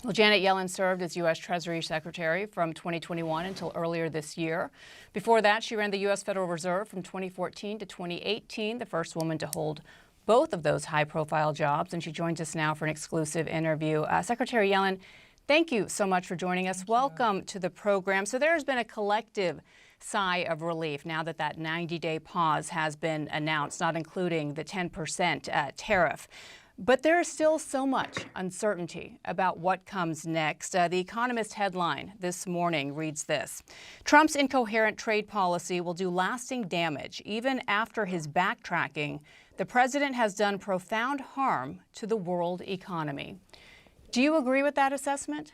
Well, Janet Yellen served as U.S. Treasury Secretary from 2021 until earlier this year. Before that, she ran the U.S. Federal Reserve from 2014 to 2018, the first woman to hold both of those high-profile jobs. And she joins us now for an exclusive interview. Secretary Yellen, thank you so much for joining us. Welcome to the program. So there has been a collective sigh of relief now that that 90-day pause has been announced, not including the 10% tariff. But there is still so much uncertainty about what comes next. The Economist headline this morning reads this: Trump's incoherent trade policy will do lasting damage. Even after his backtracking, the president has done profound harm to the world economy. Do you agree with that assessment?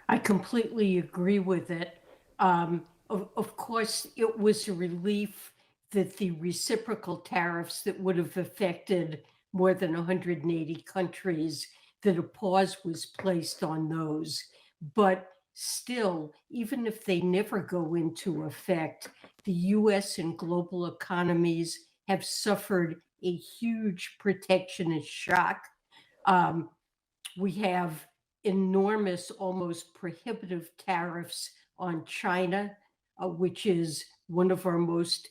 I completely agree with it. Of course, it was a relief that the reciprocal tariffs that would have affected more than 180 countries, that a pause was placed on those. But still, even if they never go into effect, the US and global economies have suffered a huge protectionist shock. We have enormous, almost prohibitive tariffs on China, which is one of our most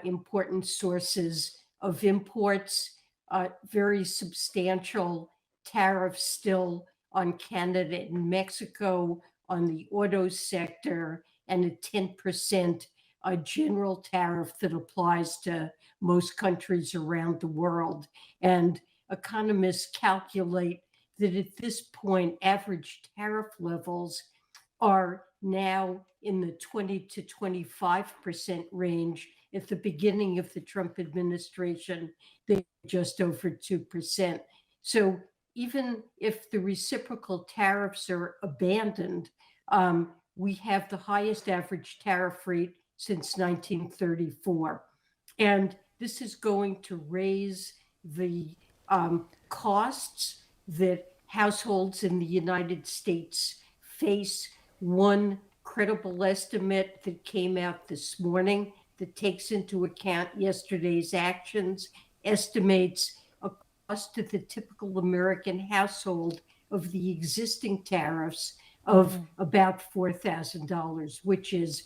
important sources of imports, very substantial tariffs still on Canada and Mexico, on the auto sector, and a 10% general tariff that applies to most countries around the world. And economists calculate that at this point, average tariff levels are now in the 20 to 25% range. At the beginning of the Trump administration, they were just over 2%. So even if the reciprocal tariffs are abandoned, we have the highest average tariff rate since 1934. And this is going to raise the costs that households in the United States face. One credible estimate that came out this morning that takes into account yesterday's actions estimates a cost to the typical American household of the existing tariffs of about $4,000, which is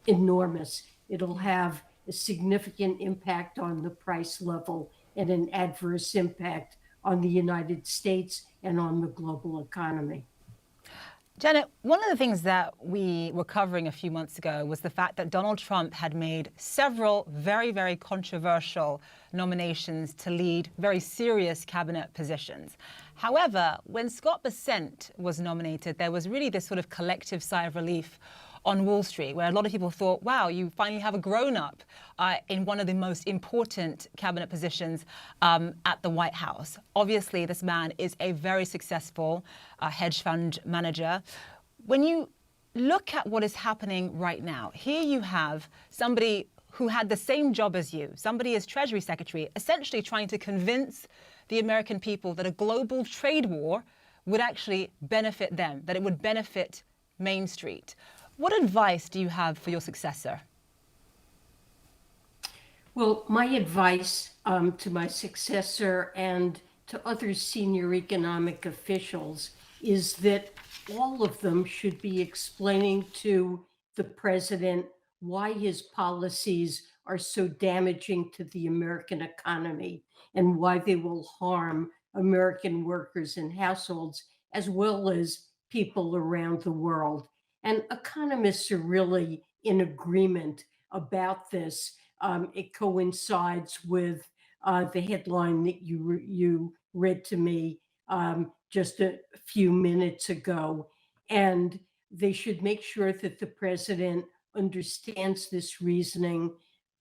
enormous. It'll have a significant impact on the price level and an adverse impact on the United States and on the global economy. Janet, one of the things that we were covering a few months ago was the fact that Donald Trump had made several very, very controversial nominations to lead very serious cabinet positions. However, when Scott Bessent was nominated, there was really this sort of collective sigh of relief on Wall Street, where a lot of people thought, wow, you finally have a grown-up in one of the most important cabinet positions at the White House. Obviously, this man is a very successful hedge fund manager. When you look at what is happening right now, here you have somebody who had the same job as you, somebody as Treasury Secretary, essentially trying to convince the American people that a global trade war would actually benefit them, that it would benefit Main Street. What advice do you have for your successor? Well, my advice to my successor and to other senior economic officials is that all of them should be explaining to the president why his policies are so damaging to the American economy and why they will harm American workers and households, as well as people around the world. And economists are really in agreement about this. It coincides with the headline that you read to me just a few minutes ago. And they should make sure that the president understands this reasoning,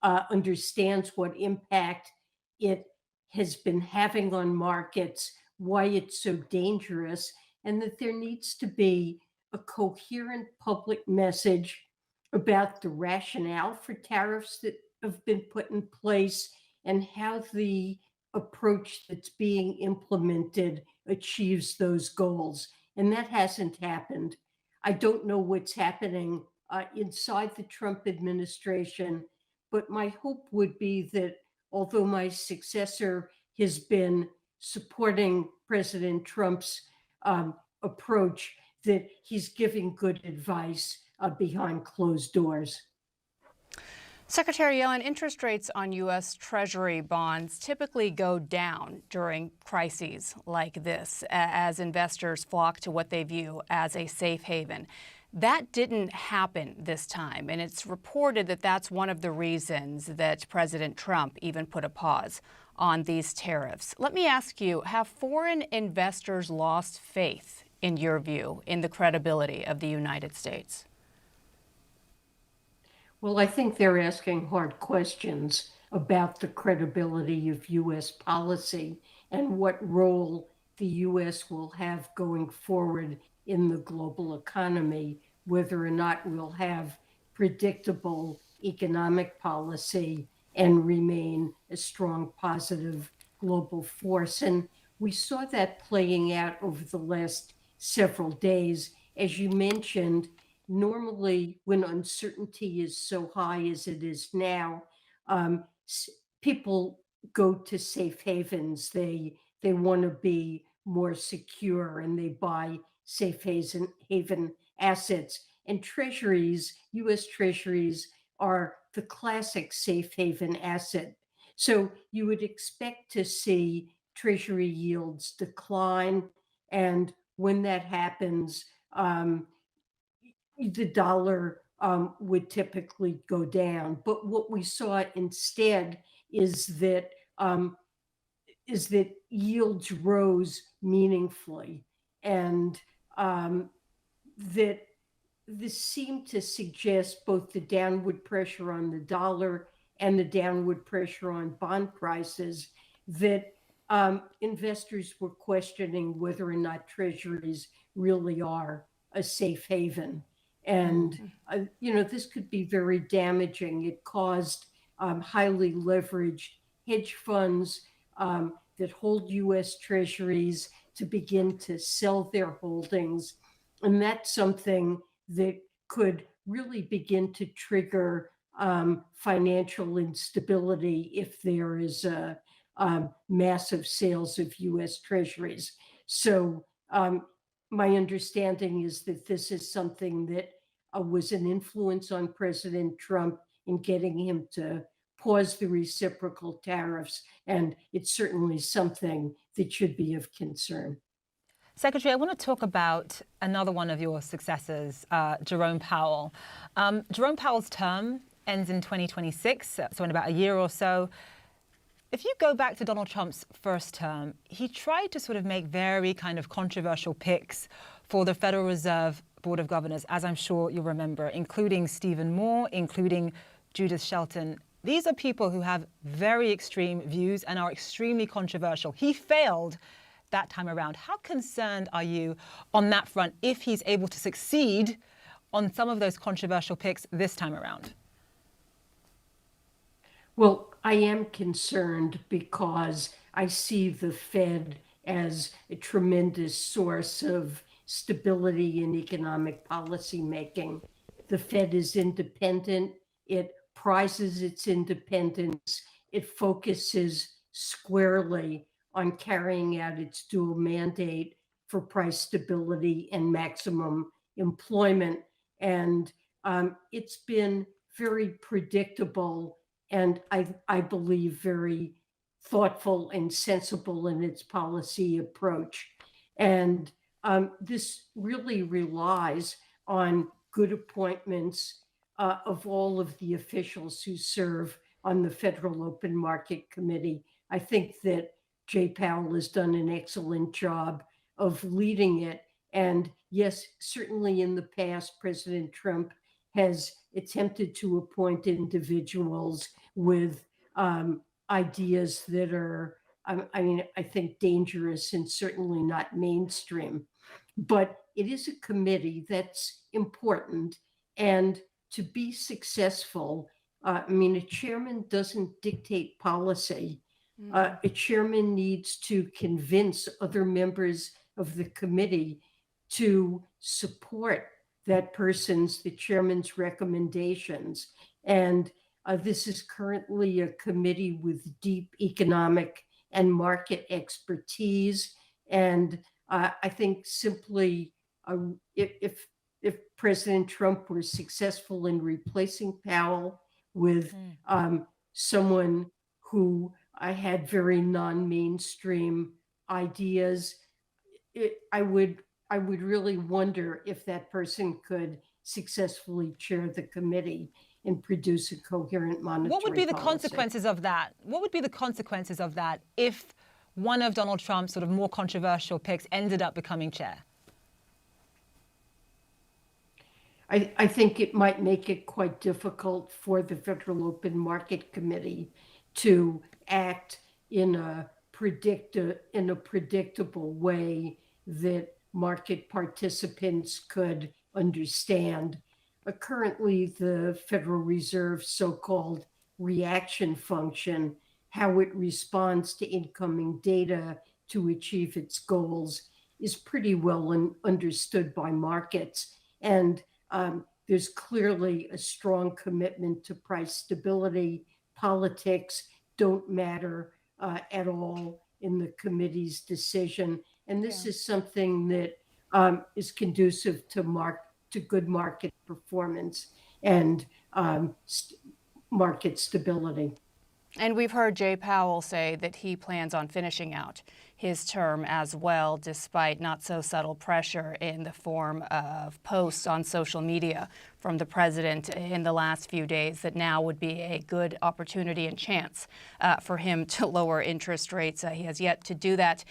understands what impact it has been having on markets, why it's so dangerous, and that there needs to be a coherent public message about the rationale for tariffs that have been put in place and how the approach that's being implemented achieves those goals. And that hasn't happened. I don't know what's happening inside the Trump administration, but my hope would be that although my successor has been supporting President Trump's approach, that he's giving good advice behind closed doors. Secretary Yellen, interest rates on U.S. Treasury bonds typically go down during crises like this as investors flock to what they view as a safe haven. That didn't happen this time, and it's reported that that's one of the reasons that President Trump even put a pause on these tariffs. Let me ask you, have foreign investors lost faith, in your view, in the credibility of the United States? Well, I think they're asking hard questions about the credibility of U.S. policy and what role the U.S. will have going forward in the global economy, whether or not we'll have predictable economic policy and remain a strong positive global force. And we saw that playing out over the last several days. As you mentioned, normally when uncertainty is so high as it is now, people go to safe havens. They want to be more secure, and they buy safe haven assets. And treasuries, U.S. treasuries, are the classic safe haven asset. So you would expect to see treasury yields decline, and when that happens, the dollar would typically go down. But what we saw instead is that yields rose meaningfully, and that this seemed to suggest both the downward pressure on the dollar and the downward pressure on bond prices, that investors were questioning whether or not treasuries really are a safe haven. And, this could be very damaging. It caused highly leveraged hedge funds that hold U.S. treasuries to begin to sell their holdings. And that's something that could really begin to trigger financial instability if there is massive sales of U.S. treasuries. So my understanding is that this is something that was an influence on President Trump in getting him to pause the reciprocal tariffs, and it's certainly something that should be of concern. Secretary, I want to talk about another one of your successors, Jerome Powell. Jerome Powell's term ends in 2026, so in about a year or so. If you go back to Donald Trump's first term, he tried to sort of make very kind of controversial picks for the Federal Reserve Board of Governors, as I'm sure you'll remember, including Stephen Moore, including Judith Shelton. These are people who have very extreme views and are extremely controversial. He failed that time around. How concerned are you on that front if he's able to succeed on some of those controversial picks this time around? Well, I am concerned because I see the Fed as a tremendous source of stability in economic policy making. The Fed is independent. It prizes its independence. It focuses squarely on carrying out its dual mandate for price stability and maximum employment. And it's been very predictable, and I believe very thoughtful and sensible in its policy approach. And this really relies on good appointments of all of the officials who serve on the Federal Open Market Committee. I think that Jay Powell has done an excellent job of leading it. And yes, certainly in the past, President Trump has attempted to appoint individuals with ideas that are, I think, dangerous and certainly not mainstream. But it is a committee that's important. And to be successful, a chairman doesn't dictate policy. A chairman needs to convince other members of the committee to support the chairman's recommendations. And this is currently a committee with deep economic and market expertise. And I think simply if President Trump were successful in replacing Powell with someone who had very non-mainstream ideas, I would really wonder if that person could successfully chair the committee and produce a coherent monetary policy. What would be the consequences of that? What would be the consequences of that if one of Donald Trump's sort of more controversial picks ended up becoming chair? I think it might make it quite difficult for the Federal Open Market Committee to act in a predictable way that market participants could understand. Currently, the Federal Reserve's so-called reaction function, how it responds to incoming data to achieve its goals, is pretty well understood by markets. And there's clearly a strong commitment to price stability. Politics don't matter at all in the committee's decision. And this is something that is conducive to good market performance and market stability. And we've heard Jay Powell say that he plans on finishing out his term as well, despite not so subtle pressure in the form of posts on social media from the president in the last few days that now would be a good opportunity and chance for him to lower interest rates. He has yet to do that.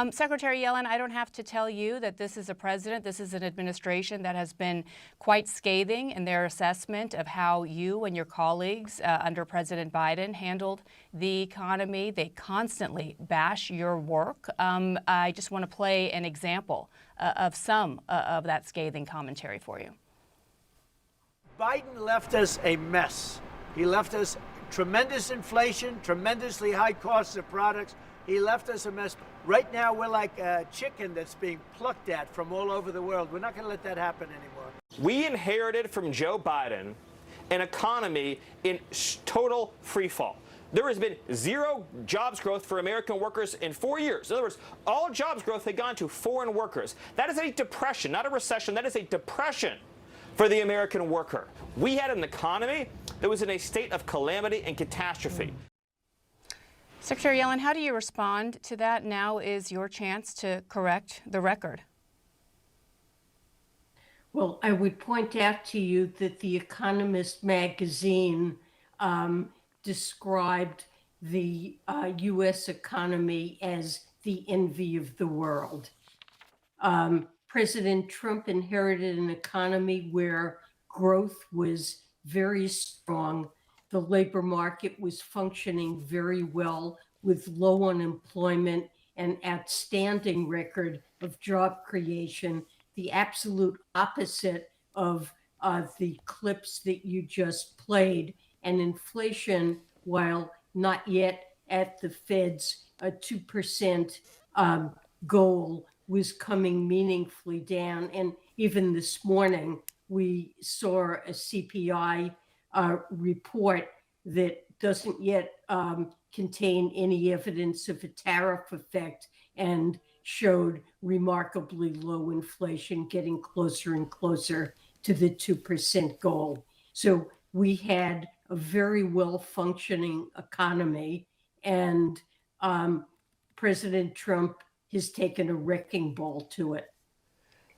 Secretary Yellen, I don't have to tell you that this is a president, this is an administration that has been quite scathing in their assessment of how you and your colleagues under President Biden handled the economy. They constantly bash your work. I just want to play an example of some of that scathing commentary for you. Biden left us a mess. He left us tremendous inflation, tremendously high costs of products. He left us a mess. Right now, we're like a chicken that's being plucked at from all over the world. We're not going to let that happen anymore. We inherited from Joe Biden an economy in total freefall. There has been zero jobs growth for American workers in 4 years. In other words, all jobs growth had gone to foreign workers. That is a depression, not a recession. That is a depression for the American worker. We had an economy that was in a state of calamity and catastrophe. Secretary Yellen, how do you respond to that? Now is your chance to correct the record. Well, I would point out to you that The Economist magazine described the U.S. economy as the envy of the world. President Trump inherited an economy where growth was very strong. The labor market was functioning very well with low unemployment and outstanding record of job creation, the absolute opposite of the clips that you just played. And inflation, while not yet at the Fed's 2% goal, was coming meaningfully down. And even this morning, we saw a CPI report that doesn't yet contain any evidence of a tariff effect and showed remarkably low inflation, getting closer and closer to the 2% goal. So we had a very well-functioning economy, and President Trump has taken a wrecking ball to it.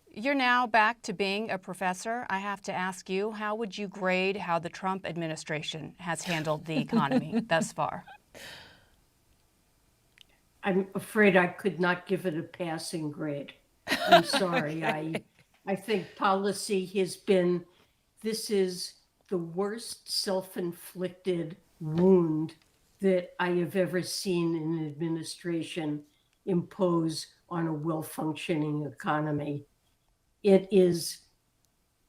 You're now back to being a professor. I have to ask you, how would you grade how the Trump administration has handled the economy thus far? I'm afraid I could not give it a passing grade. I'm sorry. I think policy has been, this is the worst self-inflicted wound that I have ever seen an administration impose on a well-functioning economy. It is,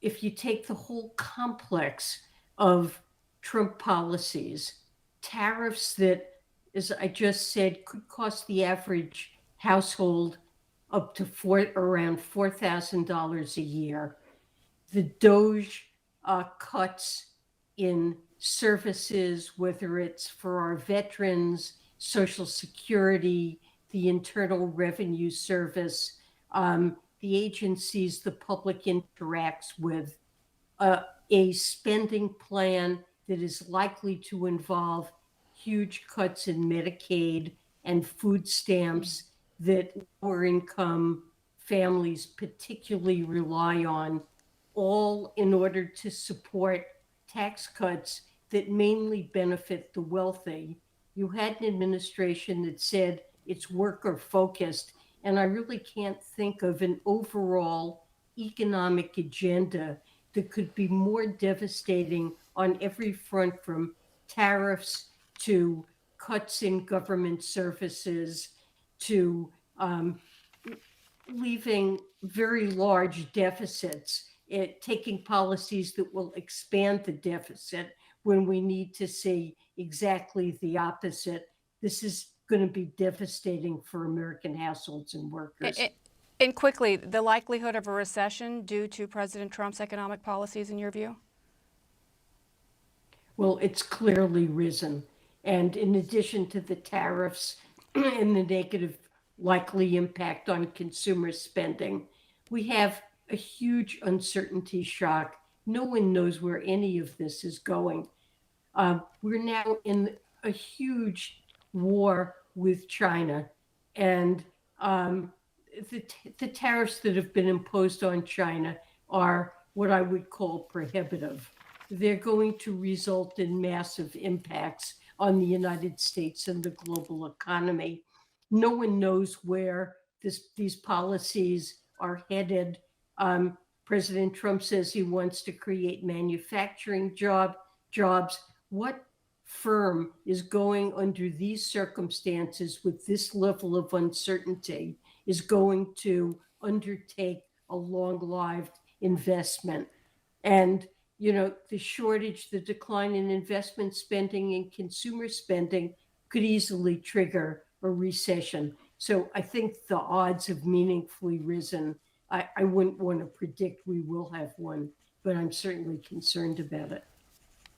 if you take the whole complex of Trump policies, tariffs that, as I just said, could cost the average household up to around $4,000 a year. The DOGE cuts in services, whether it's for our veterans, Social Security, the Internal Revenue Service, the agencies the public interacts with, a spending plan that is likely to involve huge cuts in Medicaid and food stamps that lower income families particularly rely on, all in order to support tax cuts that mainly benefit the wealthy. You had an administration that said it's worker focused, and I really can't think of an overall economic agenda that could be more devastating on every front, from tariffs to cuts in government services to leaving very large deficits, taking policies that will expand the deficit when we need to see exactly the opposite. This is going to be devastating for American households and workers. And quickly, the likelihood of a recession due to President Trump's economic policies, in your view? Well, it's clearly risen. And in addition to the tariffs and the negative likely impact on consumer spending, we have a huge uncertainty shock. No one knows where any of this is going. We're now in a huge war with China, and the tariffs that have been imposed on China are what I would call prohibitive. They're going to result in massive impacts on the United States and the global economy. No one knows where these policies are headed. President Trump says he wants to create manufacturing jobs. What firm is going under these circumstances with this level of uncertainty is going to undertake a long-lived investment? And the shortage, the decline in investment spending and consumer spending could easily trigger a recession. So I think the odds have meaningfully risen. I wouldn't want to predict we will have one, but I'm certainly concerned about it.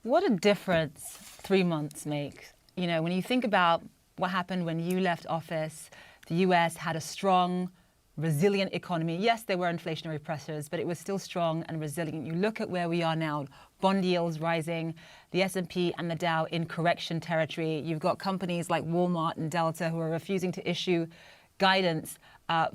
What a difference 3 months make. When you think about what happened when you left office, the US had a strong, resilient economy. Yes, there were inflationary pressures, but it was still strong and resilient. You look at where we are now, bond yields rising, the S&P and the Dow in correction territory. You've got companies like Walmart and Delta who are refusing to issue guidance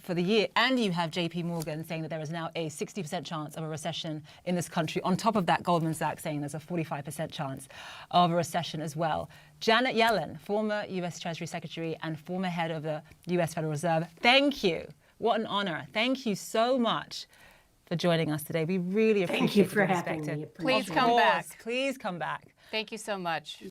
for the year. And you have JP Morgan saying that there is now a 60% chance of a recession in this country. On top of that, Goldman Sachs saying there's a 45% chance of a recession as well. Janet Yellen, former US Treasury Secretary and former head of the US Federal Reserve, thank you. What an honor. Thank you so much for joining us today. We really appreciate Thank you for your having perspective. me. Please come back. Please come back. Thank you so much.